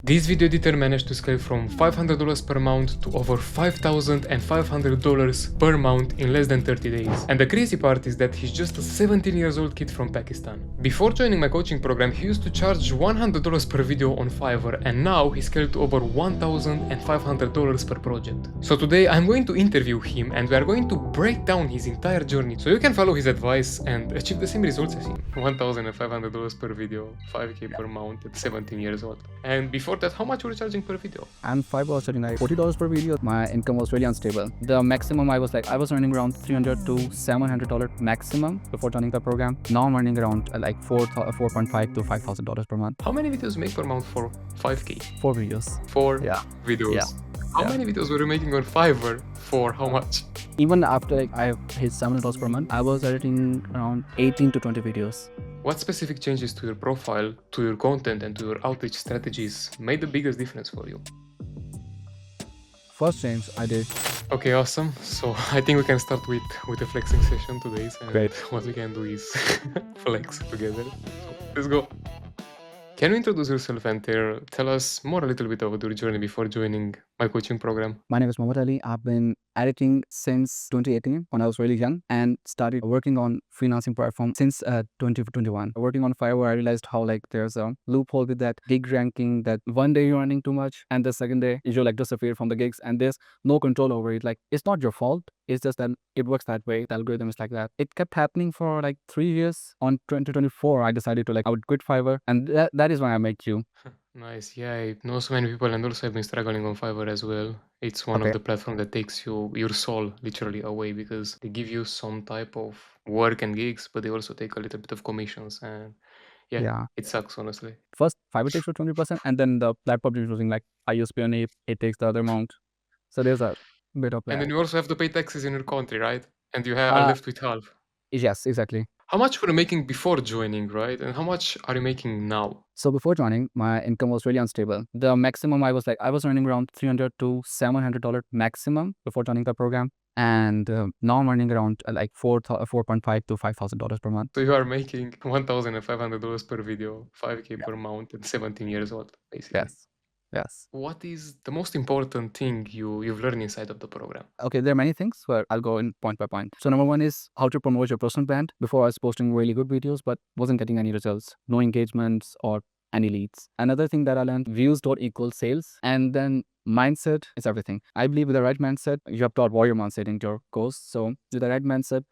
This video editor managed to scale from $500 per month to over $5,500 per month in less than 30 days. And the crazy part is that he's just a 17 years old kid from Pakistan. Before joining my coaching program, he used to charge $100 per video on Fiverr, and now he scaled to over $1,500 per project. So today I'm going to interview him and we are going to break down his entire journey so you can follow his advice and achieve the same results as him. $1,500 per video, 5k per month at 17 years old. And before that, how much were you charging per video? And Fiverr was charging like $40 per video. My income was really unstable. The maximum I was earning around $300 to $700 maximum before joining the program. Now I'm earning around like $4.5 to $5,000 per month. How many videos you make per month for 5k? 4 videos. 4 Yeah. videos. Yeah. How many videos were you making on Fiverr for how much? Even after I hit $700 per month, I was editing around 18 to 20 videos. What specific changes to your profile, to your content and to your outreach strategies made the biggest difference for you? First change I did. Okay, awesome. So I think we can start with a flexing session today. And Great. what we can do is flex together. So let's go. Can you introduce yourself and tell us more a little bit about your journey before joining my coaching program? My name is Mohamad Ali. I've been editing since 2018 when I was really young and started working on freelancing platform since 2021. Working on Fiverr, I realized how there's a loophole with that gig ranking that one day you're earning too much and the second day you disappear from the gigs and there's no control over it. It's not your fault. It's just that it works that way. The algorithm is like that. It kept happening for 3 years. On 2024, I decided to I would quit Fiverr, and that is why I met you. Nice. Yeah, I know so many people and also I've been struggling on Fiverr as well. It's one of Okay. the platforms that takes your soul literally away because they give you some type of work and gigs, but they also take a little bit of commissions and Yeah. it sucks honestly. First, Fiverr takes for 20%, and then the platform is using I use Pioneer, it takes the other amount. So there's a bit of And then lag. you also have to pay taxes in your country, right? And you are Uh, left with half. yes, exactly. How much were you making before joining, right? And how much are you making now? So before joining, my income was really unstable. The maximum I was earning around $300 to $700 maximum before joining the program. And now I'm earning around $4.5 to $5,000 per month. So you are making $1,500 per video, 5k Yeah. per month at 17 years old, basically. Yes. Yes. What is the most important thing you've learned inside of the program? Okay, there are many things where I'll go in point by point. So number one is how to promote your personal brand. Before I was posting really good videos, but wasn't getting any results, no engagements or any leads. Another thing that I learned, views don't equal sales. And then mindset is everything. I believe with the right mindset, you have taught warrior mindset in your course. So with the right mindset,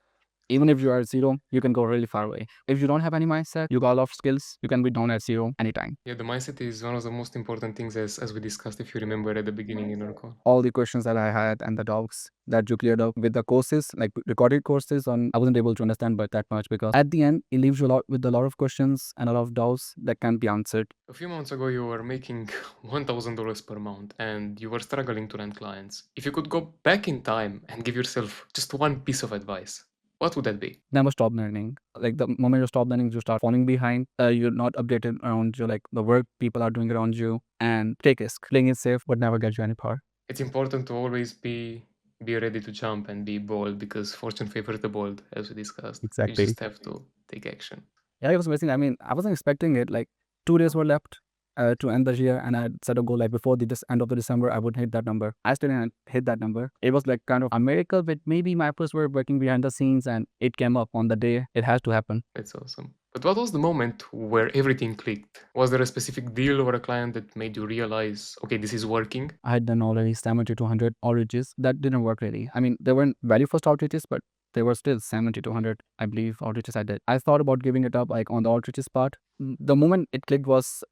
even if you are at zero, you can go really far away. If you don't have any mindset, you got a lot of skills, you can be down at zero anytime. Yeah, the mindset is one of the most important things as we discussed, if you remember at the beginning in our call. All the questions that I had and the doubts that you cleared up with the courses, recorded courses on, I wasn't able to understand but that much because at the end, it leaves you with a lot of questions and a lot of doubts that can be answered. A few months ago, you were making $1,000 per month and you were struggling to land clients. If you could go back in time and give yourself just one piece of advice, what would that be? Never stop learning. The moment you stop learning, you start falling behind. You're not updated around you, the work people are doing around you, and take risk. Playing it safe would never get you any far. It's important to always be ready to jump and be bold because fortune favors the bold, as we discussed. Exactly. You just have to take action. Yeah, it was amazing. I mean, I wasn't expecting it. 2 days were left to end the year, and I set a goal before the end of the December, I would hit that number. I still didn't hit that number. It was kind of a miracle, but maybe my efforts were working behind the scenes, and it came up on the day. It has to happen. That's awesome. But what was the moment where everything clicked? Was there a specific deal or a client that made you realize, okay, this is working? I had done already 70 to 100 outreaches. That didn't work really. I mean, they weren't very first outreaches, but they were still 70 to 100, I believe, outreaches I did. I thought about giving it up on the outreaches part. The moment it clicked was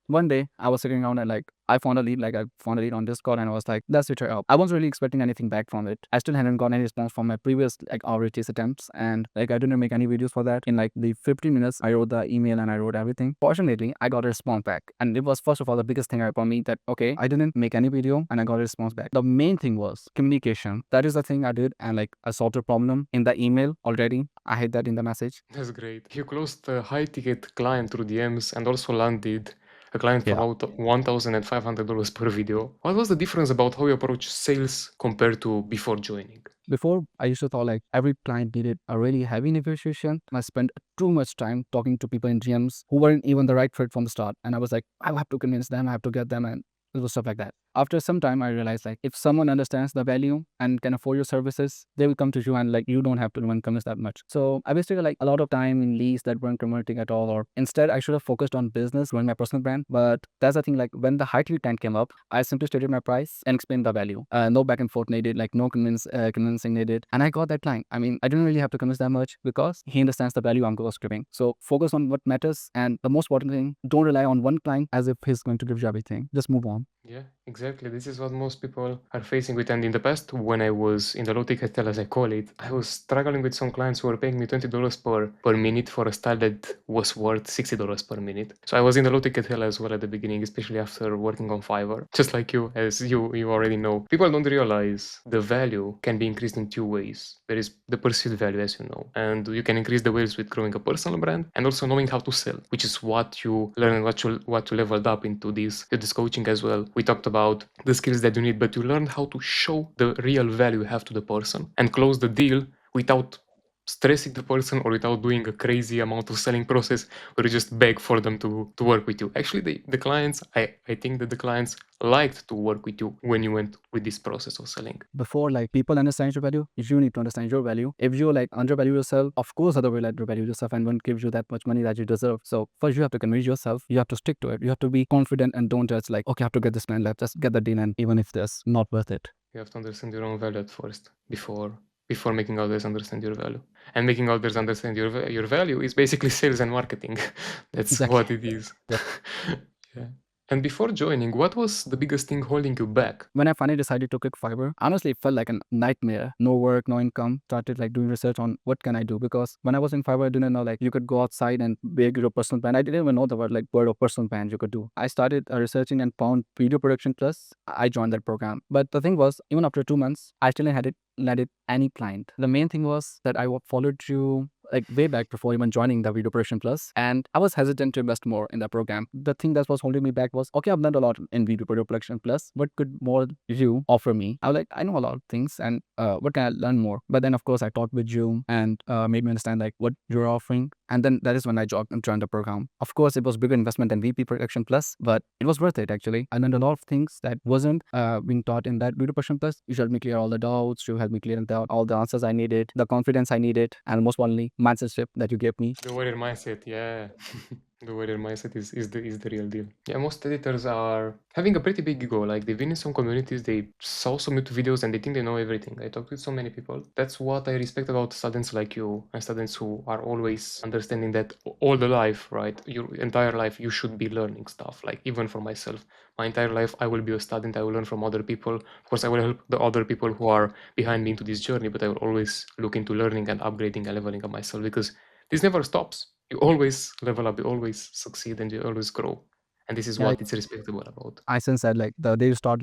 one day I was sitting around and I found a lead, on Discord, and I was like, let's switch it up. I wasn't really expecting anything back from it. I still hadn't gotten any response from my previous outreaches attempts, and I didn't make any videos for that. In the 15 minutes, I wrote the email and I wrote everything. Fortunately, I got a response back, and it was first of all the biggest thing for me that okay, I didn't make any video and I got a response back. The main thing was communication. That is the thing I did, and I solved a problem in the email already. I hid that in the message. That's great. You closed a high ticket client through DMs and also landed a client for Yeah. $1,500 per video. What was the difference about how you approach sales compared to before joining? Before, I used to thought like every client needed a really heavy negotiation. I spent too much time talking to people in GMs who weren't even the right fit from the start. And I was like, I have to convince them, I have to get them, and it was stuff like that. After some time, I realized like if someone understands the value and can afford your services, they will come to you, and like you don't have to even convince that much. So I wasted like a lot of time in leads that weren't converting at all, or instead I should have focused on business, growing my personal brand. But that's the thing, like when the high ticket client came up, I simply stated my price and explained the value. No back and forth needed, like no convincing needed. And I got that client. I mean, I didn't really have to convince that much because he understands the value I'm giving. So focus on what matters. And the most important thing, don't rely on one client as if he's going to give you everything. Just move on. Yeah, exactly. This is what most people are facing with. And in the past, when I was in the low ticket tail, as I call it, I was struggling with some clients who were paying me $20 per minute for a style that was worth $60 per minute. So I was in the low ticket tail as well at the beginning, especially after working on Fiverr. Just like you, as you already know. People don't realize the value can be increased in two ways. There is the perceived value, as you know, and you can increase the ways with growing a personal brand and also knowing how to sell, which is what you learn and what you leveled up into this coaching as well. We talked about the skills that you need, but you learn how to show the real value you have to the person and close the deal without stressing the person or without doing a crazy amount of selling process where you just beg for them to work with you. Actually, the clients, I think that the clients liked to work with you when you went with this process of selling. Before like people understand your value, you need to understand your value. If you like undervalue yourself, of course other will undervalue yourself and won't give you that much money that you deserve. So first you have to convince yourself, you have to stick to it, you have to be confident and don't just like, okay, I have to get this plan, let's just get the deal, and even if that's not worth it. You have to understand your own value at first before making others understand your value. And making others understand your value is basically sales and marketing. That's Exactly. what it is. Yep. Yeah. And before joining, what was the biggest thing holding you back? When I finally decided to quit Fiverr, honestly, it felt like a nightmare. No work, no income. Started like doing research on what can I do, because when I was in Fiverr, I didn't know like you could go outside and build your personal brand. I didn't even know the word of personal brand you could do. I started researching and found Video Production Plus. I joined that program. But the thing was, even after 2 months, I still hadn't landed any client. The main thing was that I followed you like way back before even joining the Video Production Plus, and I was hesitant to invest more in that program. The thing that was holding me back was, okay, I've learned a lot in Video Production Plus. What could more you offer me? I was like, I know a lot of things, and what can I learn more? But then of course I talked with you and made me understand like what you're offering, and then that is when I joined the program. Of course, it was bigger investment than VP Production Plus, but it was worth it actually. I learned a lot of things that wasn't being taught in that Video Production Plus. You helped me clear all the doubts. You helped me clear out all the answers I needed, the confidence I needed, and most importantly, mindset shift that you gave me. The warrior mindset, yeah. The warrior mindset is the real deal. Yeah, most editors are having a pretty big ego. Like they've been in some communities, they saw some YouTube videos and they think they know everything. I talked with so many people. That's what I respect about students like you and students who are always understanding that all the life, right? Your entire life, you should be learning stuff. Like even for myself, my entire life, I will be a student. I will learn from other people. Of course, I will help the other people who are behind me into this journey, but I will always look into learning and upgrading and leveling up myself because this never stops. You always level up, you always succeed, and you always grow. And this is Yeah, what it's respectable about. I sense that like the day you stop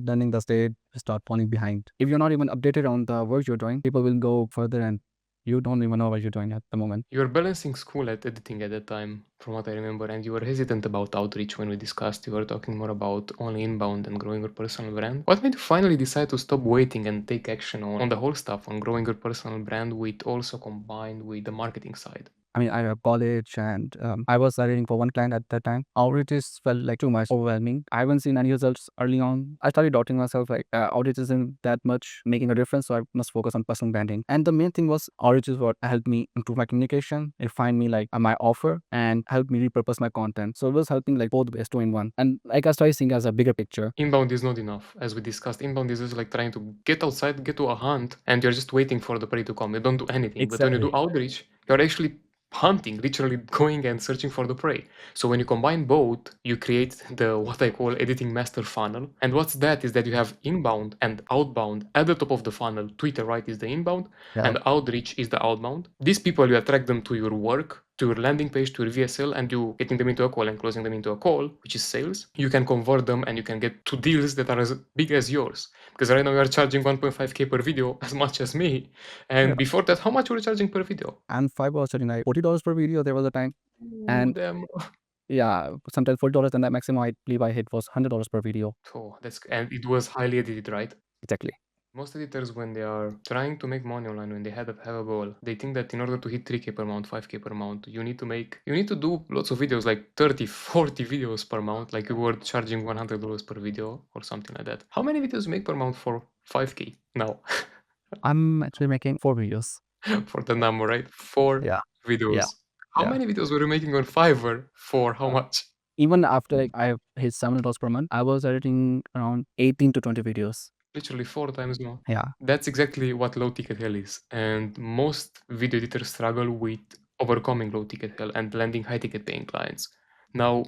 learning, the day you start falling behind. If you're not even updated on the work you're doing, people will go further and you don't even know what you're doing at the moment. You were balancing school and editing at that time, from what I remember, and you were hesitant about outreach when we discussed. You were talking more about only inbound and growing your personal brand. What made you finally decide to stop waiting and take action on the whole stuff, on growing your personal brand, with also combined with the marketing side? I mean, I have college and I was studying for one client at that time. Outreaches felt like too much overwhelming. I haven't seen any results early on. I started doubting myself, like outreach isn't that much making a difference, so I must focus on personal branding. And the main thing was outreaches what helped me improve my communication, refine me like my offer, and help me repurpose my content. So it was helping like both ways, two in one. And like I started seeing as a bigger picture. Inbound is not enough, as we discussed. Inbound is just like trying to get outside, get to a hunt, and you're just waiting for the prey to come. You don't do anything. But when you do Exactly. outreach, you're actually hunting, literally going and searching for the prey. So when you combine both, you create the what I call editing master funnel. And what's that is that you have inbound and outbound at the top of the funnel. Twitter, right, is the inbound, Yeah. and outreach is the outbound. These people, you attract them to your work, to your landing page, to your VSL, and you getting them into a call and closing them into a call, which is sales. You can convert them and you can get to deals that are as big as yours. Because right now you are charging 1.5K per video, as much as me. Yeah. And before that, how much were you charging per video? And Fiverr was charging like $40 per video. There was a time. Ooh, And damn. Yeah, sometimes $40, and the maximum I believe I hit was $100 per video. Oh, and it was highly edited, right? Exactly. Most editors, when they are trying to make money online, when they have a goal, they think that in order to hit 3K per month, 5K per month, you need to do lots of videos, like 30, 40 videos per month, like you were charging $100 per video or something like that. How many videos you make per month for 5K now? I'm actually making 4 videos. For the number, right? Four Yeah, yeah, videos. How yeah. many videos were you making on Fiverr for how Uh, much? Even after like I hit $700 per month, I was editing around 18 to 20 videos. Literally 4 times more. Yeah. That's exactly what low ticket hell is. And most video editors struggle with overcoming low ticket hell and landing high ticket paying clients. Now,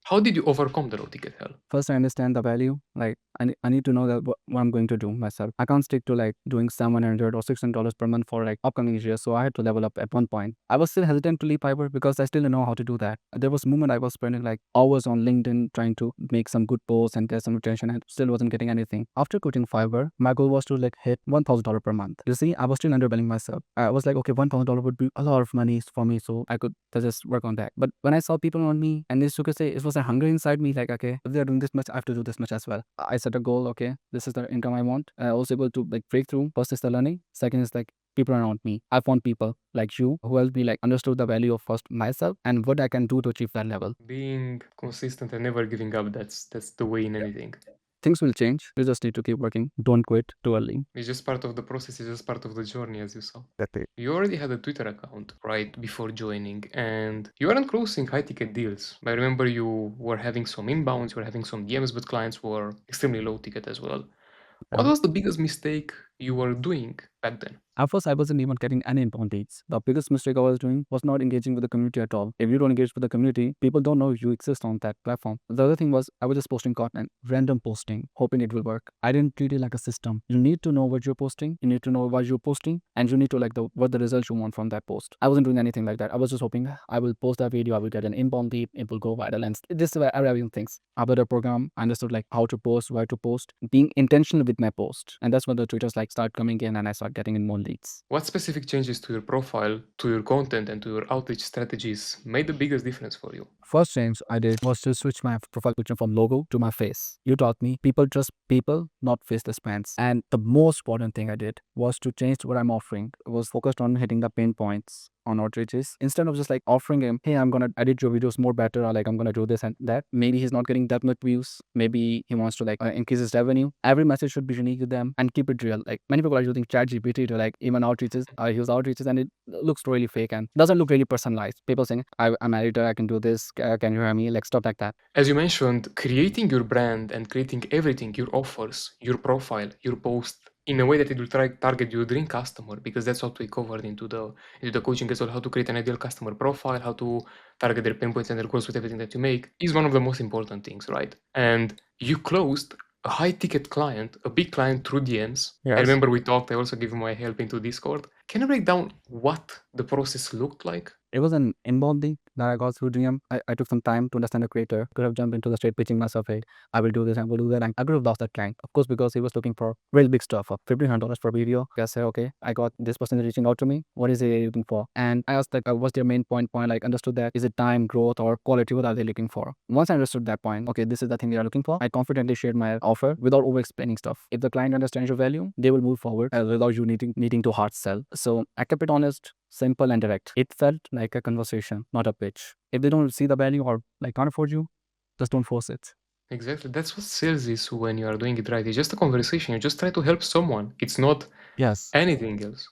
how did you overcome the low ticket hell? First, I understand the value. Like, I need to know that what I'm going to do myself. I can't stick to like doing $700 or $600 per month for like upcoming years. So I had to level up at one point. I was still hesitant to leave Fiverr because I still didn't know how to do that. There was a moment I was spending like hours on LinkedIn trying to make some good posts and get some attention, and still wasn't getting anything. After quitting Fiverr, my goal was to like hit $1,000 per month. You see, I was still undervaluing myself. I was like, okay, $1,000 would be a lot of money for me, so I could just work on that. But when I saw people on me, and this you could say it was a hunger inside me, like, okay, if they're doing this much, I have to do this much as well. I set a goal, okay, this is the income I want. I was able to like break through. First is the learning. Second is like people around me. I found people like you who helped me like understood the value of first myself and what I can do to achieve that level. Being consistent and never giving up, that's the way in anything. Things will change. You just need to keep working. Don't quit too early. It's just part of the process, it's just part of the journey, as you saw. That's it. You already had a Twitter account, right, before joining, and you weren't closing high ticket deals. I remember you were having some inbounds, you were having some DMs, but clients were extremely low ticket as well. What was the biggest mistake you were doing back then? At first, I wasn't even getting any inbound leads. The biggest mistake I was doing was not engaging with the community at all. If you don't engage with the community, people don't know you exist on that platform. The other thing was I was just posting content, random posting, hoping it will work. I didn't treat it like a system. You need to know what you're posting, you need to know why you're posting, and you need to like what the results you want from that post. I wasn't doing anything like that. I was just hoping I will post that video, I will get an inbound lead, it will go viral, and this is where everything things. After the program, I understood like how to post, where to post, being intentional with my post, and that's when the tweeters like start coming in, and I start getting in more leads. What specific changes to your profile, to your content, and to your outreach strategies made the biggest difference for you? First change I did was to switch my profile picture from logo to my face. You taught me people trust people, not faceless brands. And the most important thing I did was to change what I'm offering. It was focused on hitting the pain points on outreaches instead of just like offering him, hey, I'm gonna edit your videos more better, or like I'm gonna do this and that. Maybe he's not getting that much views. Maybe he wants to like increase his revenue. Every message should be unique to them and keep it real. Like many people are using ChatGPT to like even outreaches, use outreaches, and it looks really fake and doesn't look really personalized. People saying, I'm an editor, I can do this, can you hear me? Like stuff like that. As you mentioned, creating your brand and creating everything, your offers, your profile, your post, in a way that it will target your dream customer, because that's what we covered into the coaching as well. How to create an ideal customer profile, how to target their pain points and their goals with everything that you make is one of the most important things, right? And you closed a high ticket client, a big client through DMs. I Yes. remember we talked, I also gave you my help into Discord. Can you break down what the process looked like? It was an inbound link that I got through DM. I took some time to understand the creator. Could have jumped into the straight pitching myself, hey, I will do this, I will do that. And I could have lost that client, of course, because he was looking for real big stuff, of $1,500 per video. I said, okay, I got this person reaching out to me. What is he looking for? And I asked, like, what's their main point? Like, understood that. Is it time, growth, or quality? What are they looking for? Once I understood that point, okay, this is the thing they are looking for, I confidently shared my offer without over explaining stuff. If the client understands your value, they will move forward without you needing to hard sell. So I kept it honest, simple, and direct. It felt like a conversation, not a pitch. If they don't see the value or like can't afford you, just don't force it. Exactly. That's what sales is when you are doing it right. It's just a conversation. You just try to help someone. It's not Yes. anything else.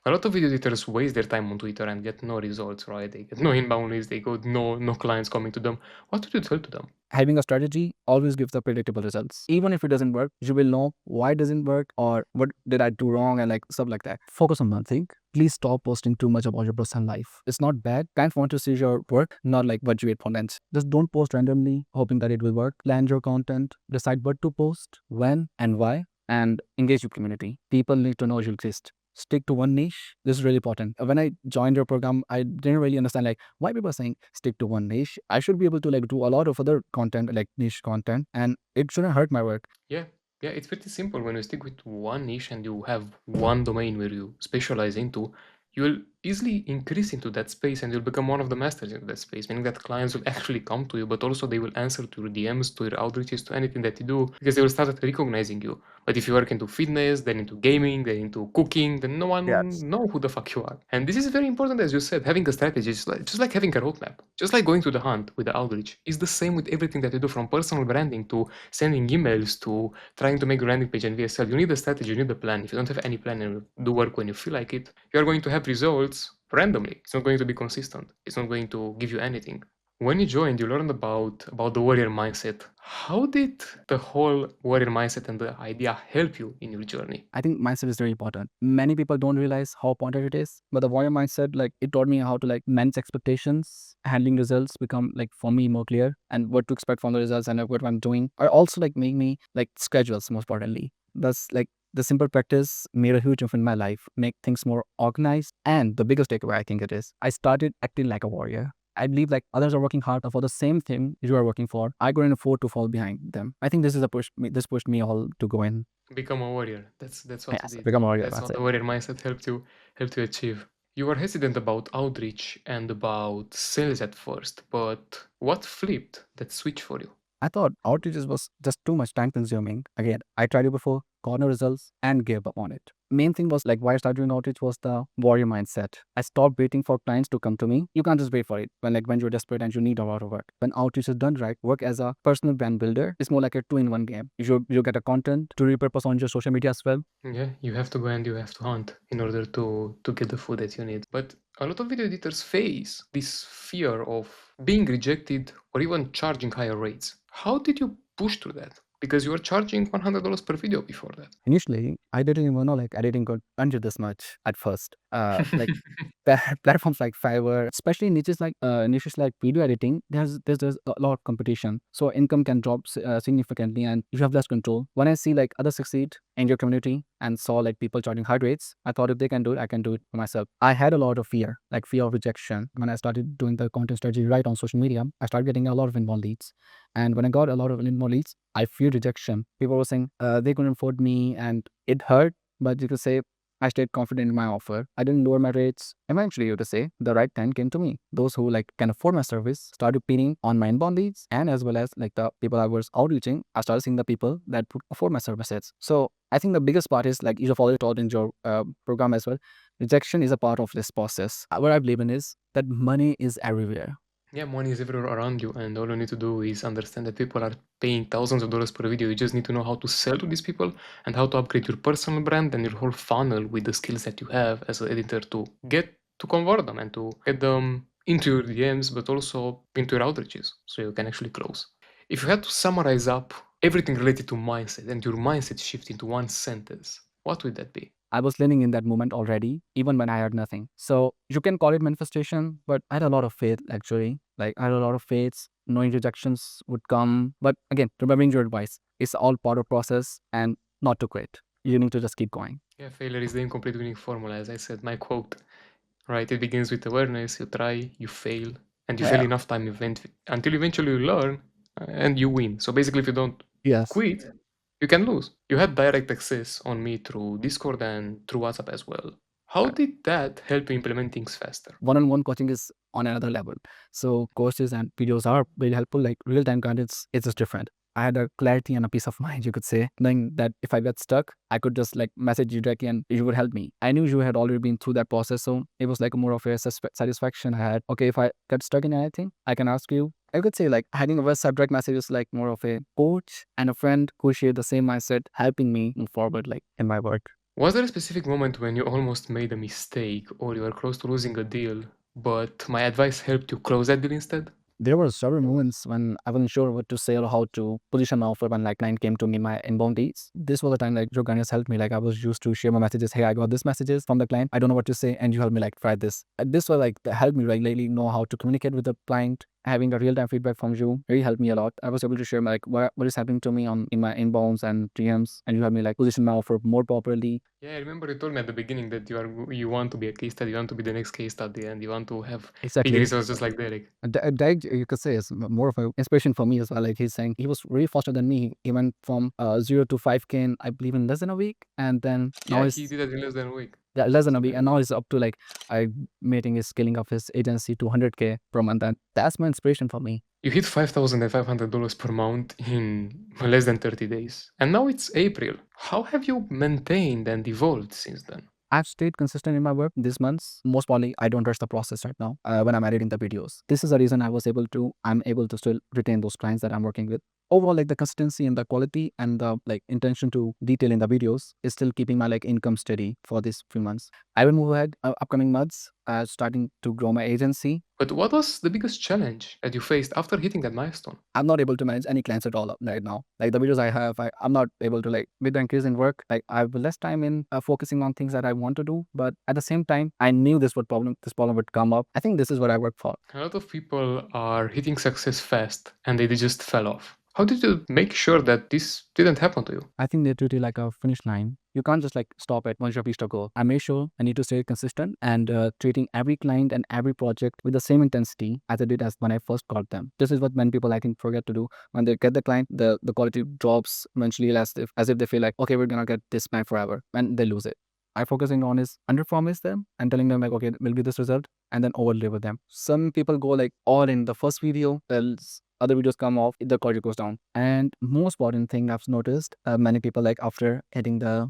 A lot of video editors waste their time on Twitter and get no results, right? They get no inbound leads, they got no clients coming to them. What would you tell to them? Having a strategy always gives the predictable results. Even if it doesn't work, you will know why it doesn't work or what did I do wrong and like stuff like that. Focus on one thing. Please stop posting too much about your personal life. It's not bad. Clients want to see your work, not like what you ate for lunch. Just don't post randomly, hoping that it will work. Plan your content, decide what to post, when and why, and engage your community. People need to know you exist. Stick to one niche. This is really important. When I joined your program, I didn't really understand like why people are saying stick to one niche. I should be able to like do a lot of other content, like niche content, and it shouldn't hurt my work. Yeah, yeah, it's pretty simple. When you stick with one niche and you have one domain where you specialize into, you'll easily increase into that space and you'll become one of the masters in that space, meaning that clients will actually come to you, but also they will answer to your DMs, to your outreaches, to anything that you do, because they will start recognizing you. But if you work into fitness, then into gaming, then into cooking, then no Yes. one know who the fuck you are. And this is very important, as you said, having a strategy is like, just like having a roadmap, just like going to the hunt with the outreach. Is the same with everything that you do, from personal branding to sending emails to trying to make a landing page and VSL. You need a strategy, you need a plan. If you don't have any plan and you do work when you feel like it, you are going to have results randomly. It's not going to be consistent. It's not going to give you anything. When you joined, you learned about the warrior mindset. How did the whole warrior mindset and the idea help you in your journey? I think mindset is very important. Many people don't realize how important it is, but the warrior mindset, like it taught me how to like manage expectations, handling results become like for me more clear, and what to expect from the results and what I'm doing. Or also like make me like schedules most importantly. That's like the simple practice made a huge difference in my life, make things more organized. And the biggest takeaway I think it is, I started acting like a warrior. I believe like others are working hard for the same thing you are working for. I couldn't afford to fall behind them. I think this is a push. This pushed me all to go in. Become a warrior. That's what you Yes, did. become a warrior. That's That's what it. the warrior mindset helped you achieve. You were hesitant about outreach and about sales at first, but what flipped that switch for you? I thought outreaches was just too much time consuming. Again, I tried it before, got no results, and gave up on it. Main thing was like why I started doing outreach was the warrior mindset. I stopped waiting for clients to come to me. You can't just wait for it when you're desperate and you need a lot of work. When outreach is done right, work as a personal brand builder is more like a two-in-one game. You get a content to repurpose on your social media as well. Yeah, you have to go and you have to hunt in order to get the food that you need. But a lot of video editors face this fear of being rejected or even charging higher rates. How did you push through that? Because you were charging $100 per video before that. Initially, I didn't even know like editing could earn you this much at first. Like platforms like Fiverr, especially niches like video editing, there's a lot of competition, so income can drop significantly, and you have less control. When I see like others succeed in your community and saw like people charging high rates, I thought if they can do it, I can do it for myself. I had a lot of fear, like fear of rejection. When I started doing the content strategy right on social media, I started getting a lot of inbound leads, and when I got a lot of inbound leads, I feared rejection. People were saying they couldn't afford me, and it hurt. But you could say I stayed confident in my offer. I didn't lower my rates. Eventually, you could say the right time came to me. Those who like can afford my service started pinning on my inbound leads, and as well as like the people I was outreaching, I started seeing the people that would afford my services. So I think the biggest part is like you have already taught in your program as well. Rejection is a part of this process. What I believe in is that money is everywhere. Yeah, money is everywhere around you, and all you need to do is understand that people are paying thousands of dollars per video. You just need to know how to sell to these people and how to upgrade your personal brand and your whole funnel with the skills that you have as an editor to get to convert them and to get them into your DMs, but also into your outreaches so you can actually close. If you had to summarize up everything related to mindset and your mindset shift into one sentence, what would that be? I was learning in that moment already, even when I had nothing. So you can call it manifestation, but I had a lot of faith actually. Like I had a lot of faith, knowing rejections would come. But again, remembering your advice, it's all part of process and not to quit. You need to just keep going. Yeah, failure is the incomplete winning formula, as I said, my quote. Right, it begins with awareness. You try, you fail, and you fail Yeah. enough time until eventually you learn and you win. So basically, if you don't Yes. quit, you can lose. You had direct access on me through Discord and through WhatsApp as well. How did that help you implement things faster? One-on-one coaching is on another level. So courses and videos are very helpful. Like real-time guidance, it's just different. I had a clarity and a peace of mind, you could say, knowing that if I get stuck, I could just like message you directly and you would help me. I knew you had already been through that process, so it was like more of a satisfaction I had. Okay, if I get stuck in anything, I can ask you. I could say like having a WhatsApp direct message is like more of a coach and a friend who share the same mindset, helping me move forward like in my work. Was there a specific moment when you almost made a mistake or you were close to losing a deal, but my advice helped you close that deal instead? There were several moments when I wasn't sure what to say or how to position my offer when like client came to me in my inbound leads. This was the time like your guidance helped me. Like I was used to share my messages. Hey, I got this messages from the client. I don't know what to say, and you helped me like try this. This was like helped me like lately know how to communicate with the client. Having a real time feedback from you really helped me a lot. I was able to share my, like what is happening to me on in my inbounds and DMs, and you helped me like position my offer more properly. Yeah, I remember you told me at the beginning that you want to be a case study, you want to be the next case study, and you want to have big Exactly. results just like Derek. Dag, you could say, is more of an inspiration for me as well. Like he's saying, he was really faster than me. He went from 0 to 5K in, I believe, in less than a week, and then now Yeah, he he's did that in less than a week. Yeah, less than a week, and now it's up to like I meeting is scaling up his agency to 100K per month, and that's my inspiration for me. You hit $5,500 per month in less than 30 days. And now it's April. How have you maintained and evolved since then? I've stayed consistent in my work these months. Most probably, I don't rush the process right now when I'm editing the videos. This is the reason I'm able to still retain those clients that I'm working with. Overall, like the consistency and the quality and the like intention to detail in the videos is still keeping my like income steady for these few months. I will move ahead upcoming months, starting to grow my agency. But what was the biggest challenge that you faced after hitting that milestone? I'm not able to manage any clients at all right now. Like the videos I have, I'm not able to like with the increase in work. Like I have less time in focusing on things that I want to do. But at the same time, I knew this problem would come up. I think this is what I work for. A lot of people are hitting success fast and they just fell off. How did you make sure that this didn't happen to you? I think they treat it like a finish line. You can't just like stop it once you've reached a goal. I made sure I need to stay consistent and treating every client and every project with the same intensity as I did as when I first got them. This is what many people I think forget to do. When they get the client, the quality drops eventually as if they feel like, okay, we're gonna get this client forever, and they lose it. I focusing on is under promise them and telling them like, okay, we'll give this result, and then over deliver them. Some people go like all in the first video, else other videos come off, the quality goes down. And most important thing I've noticed, many people like after hitting their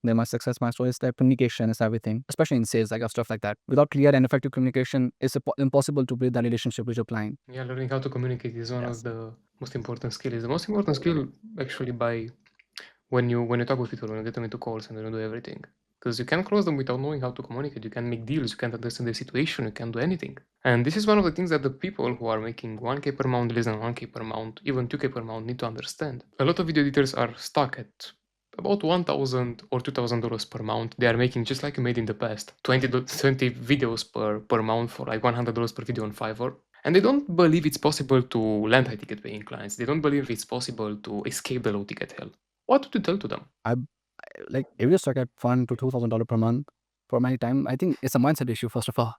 much success milestone is their communication is everything, especially in sales, like stuff like that. Without clear and effective communication, it's impossible to build that relationship with your client. Yeah, learning how to communicate is one of Yes. the most important skills. The most important skill actually by when you talk with people, when you get them into calls and when you do everything. Because you can't close them without knowing how to communicate. You can't make deals, you can't understand the situation, you can't do anything. And this is one of the things that the people who are making 1K per month, less than 1K per month, even 2K per month need to understand. A lot of video editors are stuck at about $1,000 or $2,000 per month. They are making just like you made in the past, 20 videos per month for like $100 per video on Fiverr. And they don't believe it's possible to land high ticket paying clients. They don't believe it's possible to escape the low ticket hell. What would you tell to them? I like if you stuck at $1,000 to $2,000 per month for many time, I think it's a mindset issue first of all.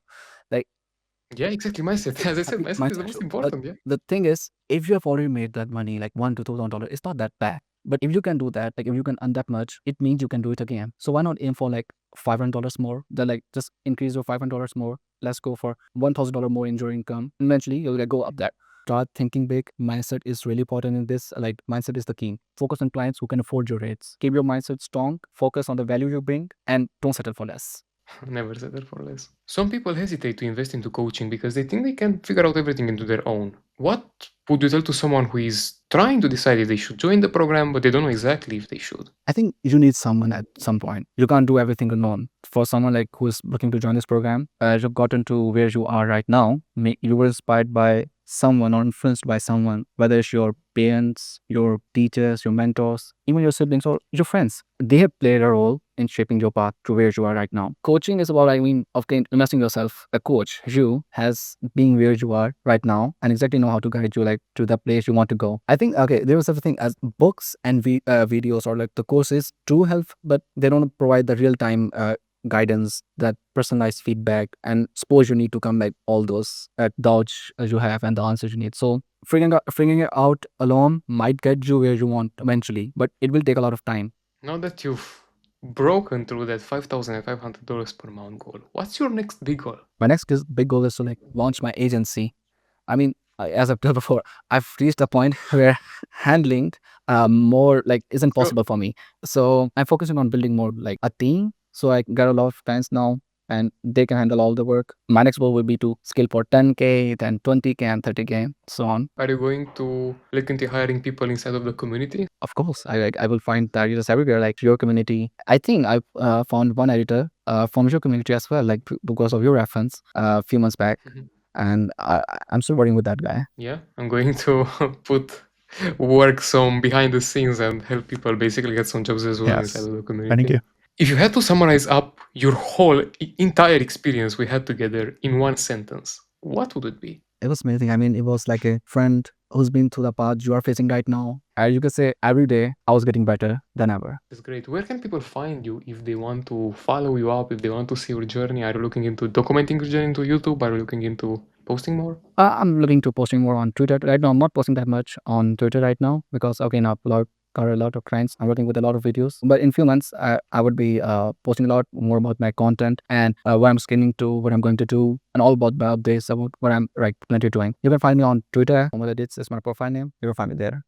Like Yeah, exactly. Mindset. As I I said, think mindset is the mindset most issue. But important. Yeah. the thing is, if you have already made that money, like $1,000 to $2,000, it's not that bad. But if you can do that, like if you can earn that much, it means you can do it again. So why not aim for like $500 more? Then like just increase your $500 more. Let's go for $1,000 more in your income. Eventually, you'll like, go up there. Start thinking big. Mindset is really important in this. Like mindset is the key. Focus on clients who can afford your rates. Keep your mindset strong. Focus on the value you bring, and don't settle for less. Never settle for less. Some people hesitate to invest into coaching because they think they can figure out everything into their own. What would you tell to someone who is trying to decide if they should join the program, but they don't know exactly if they should? I think you need someone at some point. You can't do everything alone. For someone like who is looking to join this program, as you've gotten to where you are right now, you were inspired by someone or influenced by someone, whether it's your parents, your teachers, your mentors, even your siblings or your friends. They have played a role in shaping your path to where you are right now. Coaching is about, investing yourself. A coach, you, has being where you are right now and exactly know how to guide you like to the place you want to go. I think, okay, there was a thing as books and videos or like the courses do help, but they don't provide the real time guidance, that personalized feedback, and suppose you need to come like all those doubts you have and the answers you need. So figuring it out alone might get you where you want eventually, but it will take a lot of time. Now that you've broken through that $5,500 per month goal, what's your next big goal? My next big goal is to like launch my agency. I mean, as I've told before, I've reached a point where handling more like isn't possible for me. So I'm focusing on building more like a team. So I got a lot of clients now and they can handle all the work. My next goal will be to scale for 10K, then 20K and 30K, so on. Are you going to look into hiring people inside of the community? Of course, I will find the editors everywhere, like your community. I think I've found one editor from your community as well, like because of your reference a few months back. And I'm still working with that guy. Yeah, I'm going to work some behind the scenes and help people basically get some jobs as well inside of the community. Thank you. If you had to summarize up your whole entire experience we had together in one sentence, what would it be? It was amazing. I mean, it was like a friend who's been through the path you are facing right now. And you could say every day I was getting better than ever. That's great. Where can people find you if they want to follow you up, if they want to see your journey? Are you looking into documenting your journey into YouTube? Are you looking into posting more? I'm looking to posting more on Twitter. Right now, I'm not posting that much on Twitter right now because, okay, now upload cover a lot of clients. I'm working with a lot of videos, but in few months, I would be posting a lot more about my content and what I'm skinning to, what I'm going to do, and all about my updates about what I'm currently doing. You can find me on Twitter. Mohamad Ali is my profile name. You can find me there.